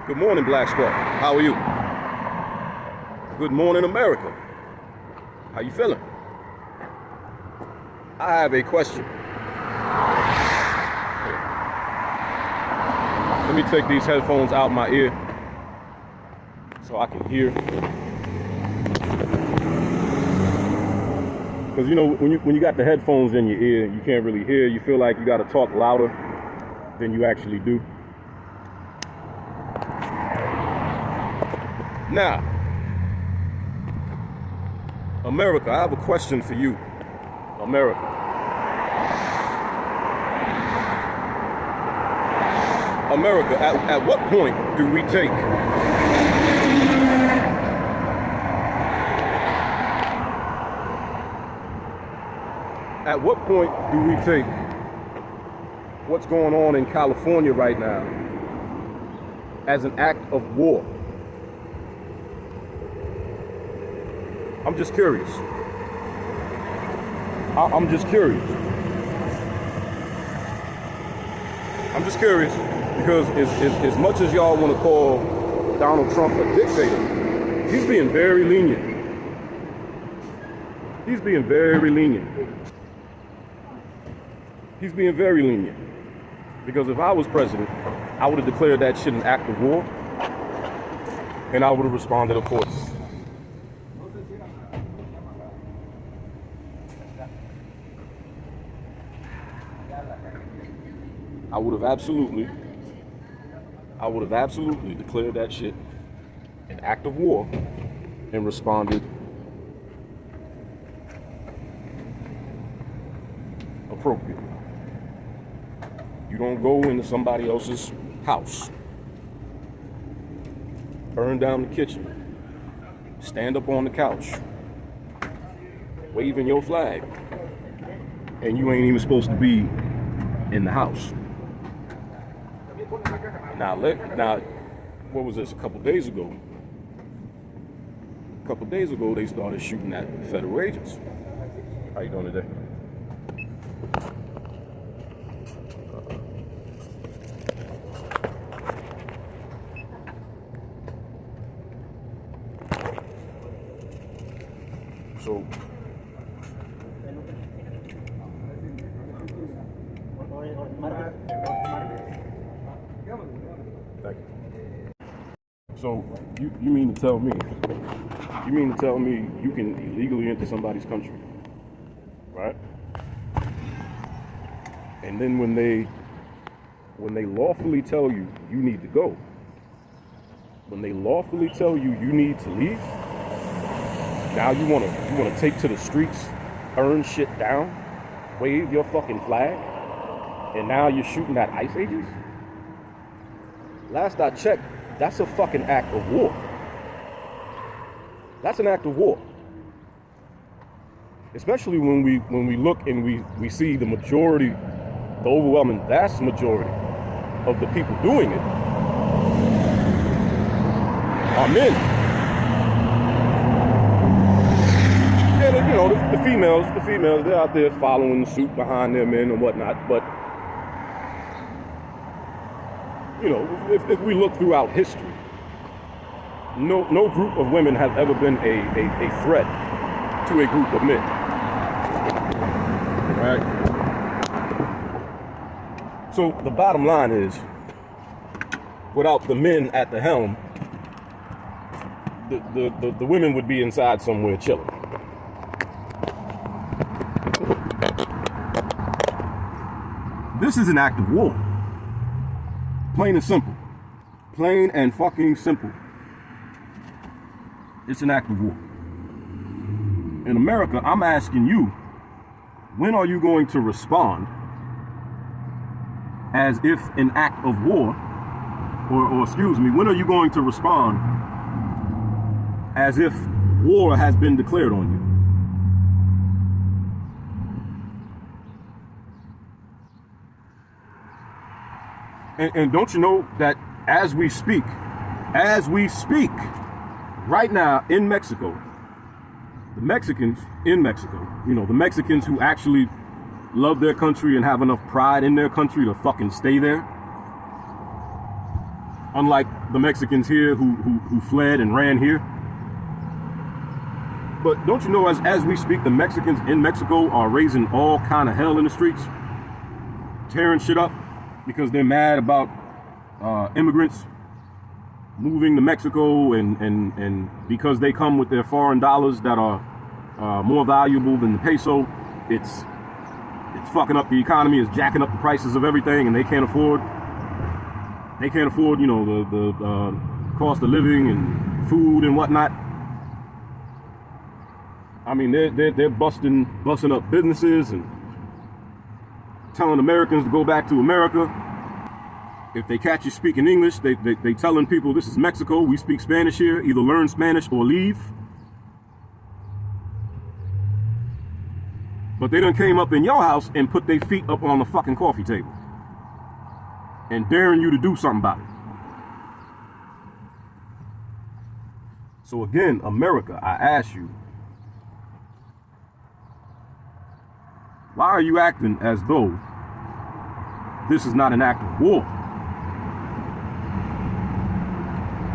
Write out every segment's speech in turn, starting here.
Good morning, Black Squad. How are you? Good morning, America. How you feeling? I have a question. Let me take these headphones out my ear so I can hear. Because you know, when you got the headphones in your ear, you can't really hear. You feel like you got to talk louder than you actually do. Now, America, I have a question for you. America. America, at what point do we take what's going on in California right now as an act of war? I'm just curious. I'm just curious. I'm just curious because as much as y'all want to call Donald Trump a dictator, he's being very lenient. He's being very lenient. He's being very lenient. Because if I was president, I would have declared that shit an act of war, and I would have responded, of course. I would have absolutely declared that shit an act of war and responded appropriately. You don't go into somebody else's house, burn down the kitchen, stand up on the couch, waving your flag, and you ain't even supposed to be in the house. Now, what was this? A couple days ago, they started shooting at federal agents. How you doing today? So, thank you. So you mean to tell me you can illegally enter somebody's country, right? And then when they lawfully tell you you need to go, when they lawfully tell you you need to leave, now you wanna take to the streets, burn shit down, wave your fucking flag, and now you're shooting at ICE agents? Last I checked, that's a fucking act of war. That's an act of war. Especially when we look and we see the majority, the overwhelming vast majority of the people doing it are men. And you know, the females, they're out there following suit behind their men and whatnot, but you know, if we look throughout history, no group of women have ever been a threat to a group of men. Right? So the bottom line is, without the men at the helm, the women would be inside somewhere chilling. This is an act of war. Plain and simple. Plain and fucking simple. It's an act of war. In America, I'm asking you, when are you going to respond as if an act of war, or excuse me, when are you going to respond as if war has been declared on you? And don't you know that as we speak, right now in Mexico, the Mexicans in Mexico, you know, the Mexicans who actually love their country and have enough pride in their country to fucking stay there, unlike the Mexicans here who fled and ran here. But don't you know, as we speak, the Mexicans in Mexico are raising all kind of hell in the streets, tearing shit up because they're mad about immigrants moving to Mexico, and because they come with their foreign dollars that are more valuable than the peso. It's fucking up the economy. It's jacking up the prices of everything, and they can't afford, you know, the cost of living and food and whatnot. I mean, they're busting up businesses and telling Americans to go back to America. If they catch you speaking English, they telling people this is Mexico. We speak Spanish here. Either learn Spanish or leave. But they done came up in your house and put their feet up on the fucking coffee table and daring you to do something about it. So again, America, I ask you, why are you acting as though this is not an act of war?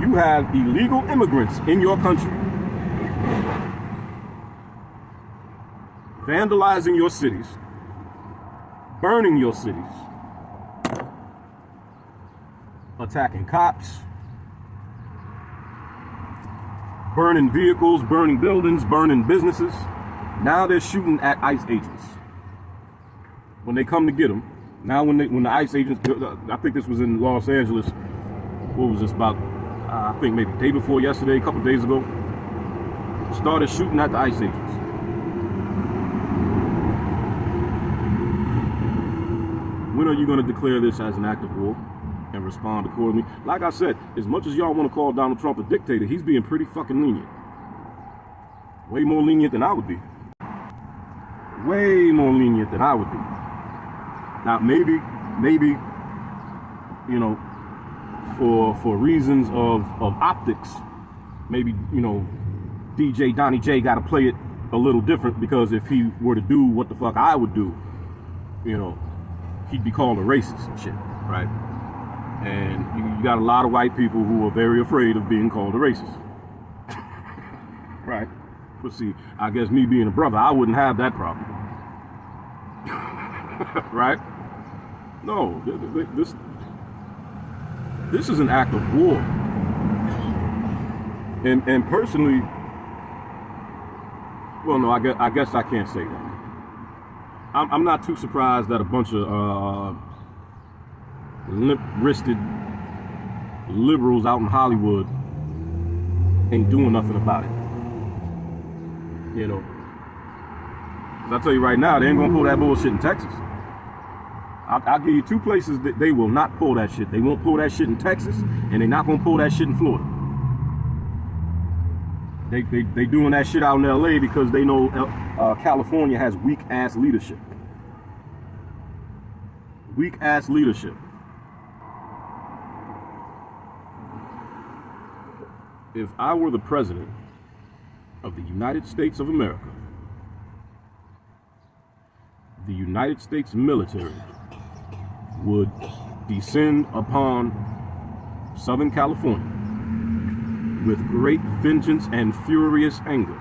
You have illegal immigrants in your country, vandalizing your cities, burning your cities, attacking cops, burning vehicles, burning buildings, burning businesses. Now they're shooting at ICE agents when they come to get them. Now when the ICE agents, I think this was in Los Angeles, what was this, about, I think maybe day before yesterday, a couple of days ago, started shooting at the ICE agents. When are you going to declare this as an act of war and respond accordingly? Like I said, as much as y'all want to call Donald Trump a dictator, he's being pretty fucking lenient. Way more lenient than I would be. Way more lenient than I would be. Now, maybe, you know, for reasons of optics, maybe, you know, DJ Donnie J got to play it a little different, because if he were to do what the fuck I would do, you know, he'd be called a racist and shit, right? And you got a lot of white people who are very afraid of being called a racist, right? But see, I guess me being a brother, I wouldn't have that problem, right? No, this is an act of war. And personally, well, no, I guess I can't say that. I'm not too surprised that a bunch of limp-wristed liberals out in Hollywood ain't doing nothing about it. You know, 'cause I'll tell you right now, they ain't gonna pull that bullshit in Texas. I'll give you two places that they will not pull that shit. They won't pull that shit in Texas, and they're not gonna pull that shit in Florida. They doing that shit out in LA because they know California has weak ass leadership. Weak ass leadership. If I were the president of the United States of America, the United States military would descend upon Southern California with great vengeance and furious anger.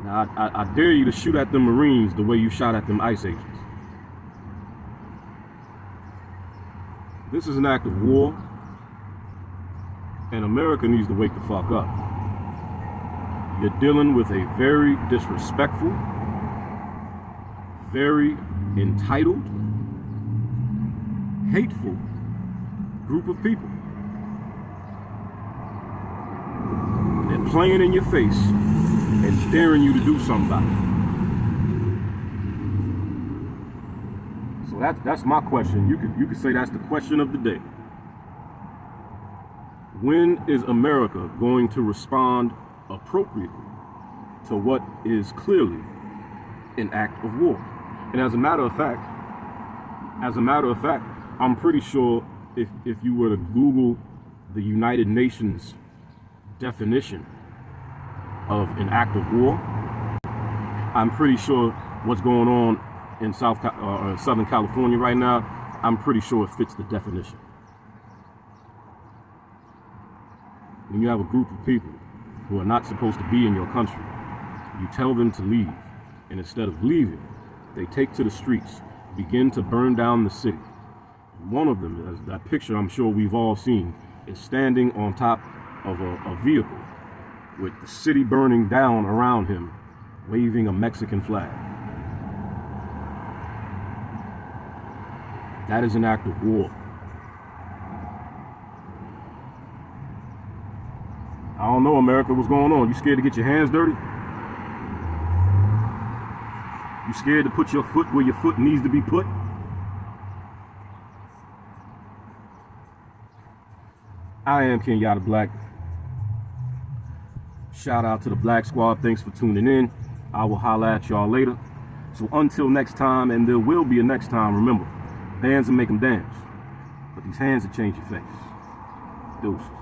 Now, I dare you to shoot at them Marines the way you shot at them ICE agents. This is an act of war, and America needs to wake the fuck up. You're dealing with a very disrespectful, very entitled, hateful group of people. They're playing in your face and daring you to do something about it. So that's my question. You could say that's the question of the day. When is America going to respond appropriately to what is clearly an act of war? And as a matter of fact, I'm pretty sure if you were to Google the United Nations definition of an act of war, I'm pretty sure what's going on in Southern California right now, I'm pretty sure it fits the definition. When you have a group of people who are not supposed to be in your country, you tell them to leave, and instead of leaving, they take to the streets, begin to burn down the city. One of them, that picture I'm sure we've all seen, is standing on top of a vehicle with the city burning down around him, waving a Mexican flag. That is an act of war. I don't know, America, what's going on? You scared to get your hands dirty? You scared to put your foot where your foot needs to be put? I am Kenyatta Black. Shout out to the Black Squad. Thanks for tuning in. I will holla at y'all later. So until next time, and there will be a next time, remember, bands will make them dance, but these hands will change your face. Deuces.